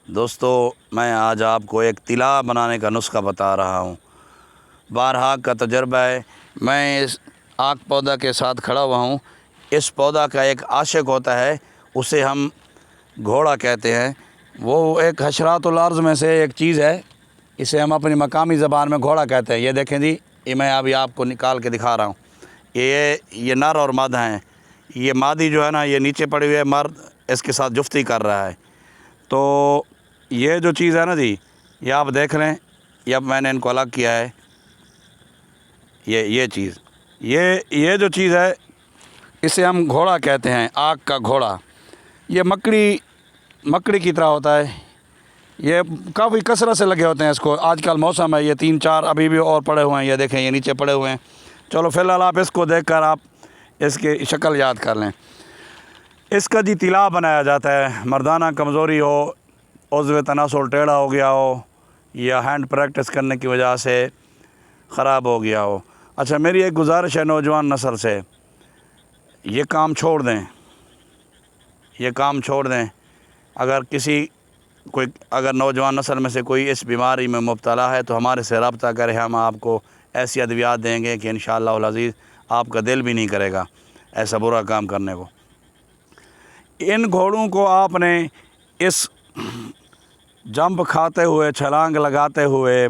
دوستو، میں آج آپ کو ایک طلا بنانے کا نسخہ بتا رہا ہوں۔ بارہا کا تجربہ ہے۔ میں اس آک پودا کے ساتھ کھڑا ہوا ہوں۔ اس پودا کا ایک عاشق ہوتا ہے، اسے ہم گھوڑا کہتے ہیں۔ وہ ایک حشرات الارض میں سے ایک چیز ہے، اسے ہم اپنی مقامی زبان میں گھوڑا کہتے ہیں۔ یہ دیکھیں جی، یہ میں ابھی آپ کو نکال کے دکھا رہا ہوں۔ یہ نر اور مادہ ہیں۔ یہ مادی جو ہے نا، یہ نیچے پڑی ہوئی ہے، مرد اس کے ساتھ جفتی کر رہا ہے۔ تو یہ جو چیز ہے نا جی، یہ آپ دیکھ لیں، یہ اب میں نے ان کو الگ کیا ہے۔ یہ چیز، یہ جو چیز ہے، اسے ہم گھوڑا کہتے ہیں، آگ کا گھوڑا۔ یہ مکڑی کی طرح ہوتا ہے۔ یہ کافی کثرت سے لگے ہوتے ہیں اس کو۔ آج کل موسم ہے، یہ 3-4 ابھی بھی اور پڑے ہوئے ہیں۔ یہ دیکھیں، یہ نیچے پڑے ہوئے ہیں۔ چلو فی الحال آپ اس کو دیکھ کر آپ اس کی شکل یاد کر لیں۔ اس کا جی طلا بنایا جاتا ہے۔ مردانہ کمزوری ہو، عضو تناسل ٹیڑھا ہو گیا ہو، یا ہینڈ پریکٹس کرنے کی وجہ سے خراب ہو گیا ہو۔ اچھا، میری ایک گزارش ہے نوجوان نسل سے، یہ کام چھوڑ دیں، یہ کام چھوڑ دیں۔ اگر نوجوان نسل میں سے کوئی اس بیماری میں مبتلا ہے تو ہمارے سے رابطہ کرے، ہم آپ کو ایسی ادویات دیں گے کہ انشاءاللہ العزیز آپ کا دل بھی نہیں کرے گا ایسا برا کام کرنے کو۔ ان گھوڑوں کو آپ نے اس جمپ کھاتے ہوئے، چھلانگ لگاتے ہوئے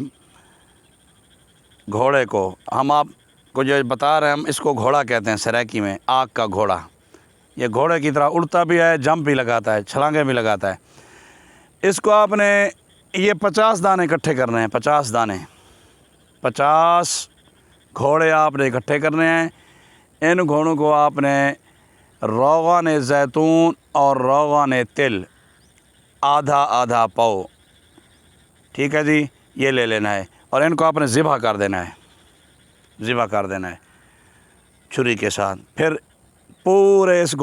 گھوڑے کو، ہم آپ کو جو بتا رہے ہیں، ہم اس کو گھوڑا کہتے ہیں سرائکی میں، آگ کا گھوڑا۔ یہ گھوڑے کی طرح اڑتا بھی ہے، جمپ بھی لگاتا ہے، چھلانگیں بھی لگاتا ہے۔ اس کو آپ نے یہ 50 دانے اکٹھے کرنے ہیں، 50 دانے، 50 گھوڑے آپ نے اکٹھے کرنے ہیں۔ ان گھوڑوں کو آپ نے روغن زیتون اور روغن تل آدھا آدھا پاؤ، ٹھیک ہے جی، یہ لے لینا ہے، اور ان کو آپ نے ذبح کر دینا ہے چھری کے ساتھ۔ پھر پورے اس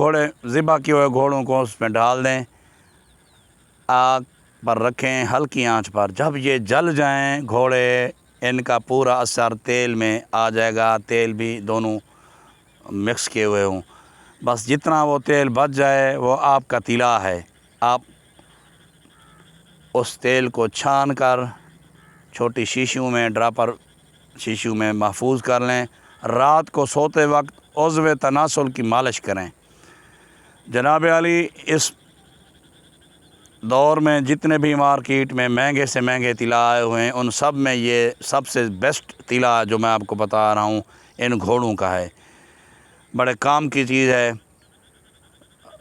ذبح کیے ہوئے گھوڑوں کو اس میں ڈال دیں، آگ پر رکھیں ہلکی آنچ پر۔ جب یہ جل جائیں گھوڑے، ان کا پورا اثر تیل میں آ جائے گا، تیل بھی دونوں مکس کیے ہوئے ہوں، بس جتنا وہ تیل بچ جائے وہ آپ کا طلا ہے۔ آپ اس تیل کو چھان کر چھوٹی شیشیوں میں، ڈراپر شیشیوں میں محفوظ کر لیں۔ رات کو سوتے وقت عضو تناسل کی مالش کریں۔ جناب علی، اس دور میں جتنے بھی مارکیٹ میں مہنگے سے مہنگے طلا آئے ہوئے ہیں، ان سب میں یہ سب سے بیسٹ طلا جو میں آپ کو بتا رہا ہوں ان گھوڑوں کا ہے۔ بڑے کام کی چیز ہے۔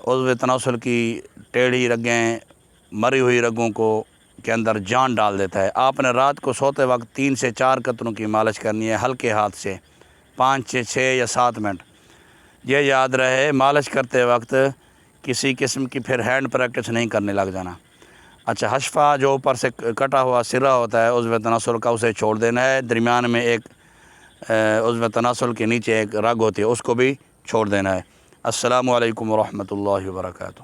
عضو تناسل کی ٹیڑھی رگیں، مری ہوئی رگوں کے اندر جان ڈال دیتا ہے۔ آپ نے رات کو سوتے وقت 3 سے 4 قطروں کی مالش کرنی ہے ہلکے ہاتھ سے، 5 سے 6 یا 7 منٹ۔ یہ یاد رہے، مالش کرتے وقت کسی قسم کی پھر ہینڈ پریکٹس نہیں کرنے لگ جانا۔ اچھا، حشفہ جو اوپر سے کٹا ہوا سرا ہوتا ہے عضو تناسل کا، اسے چھوڑ دینا ہے۔ درمیان میں ایک عضو تناسل کے نیچے ایک رگ ہوتی ہے، اس کو بھی چھوڑ دینا ہے۔ السلام علیکم ورحمۃ اللہ وبرکاتہ۔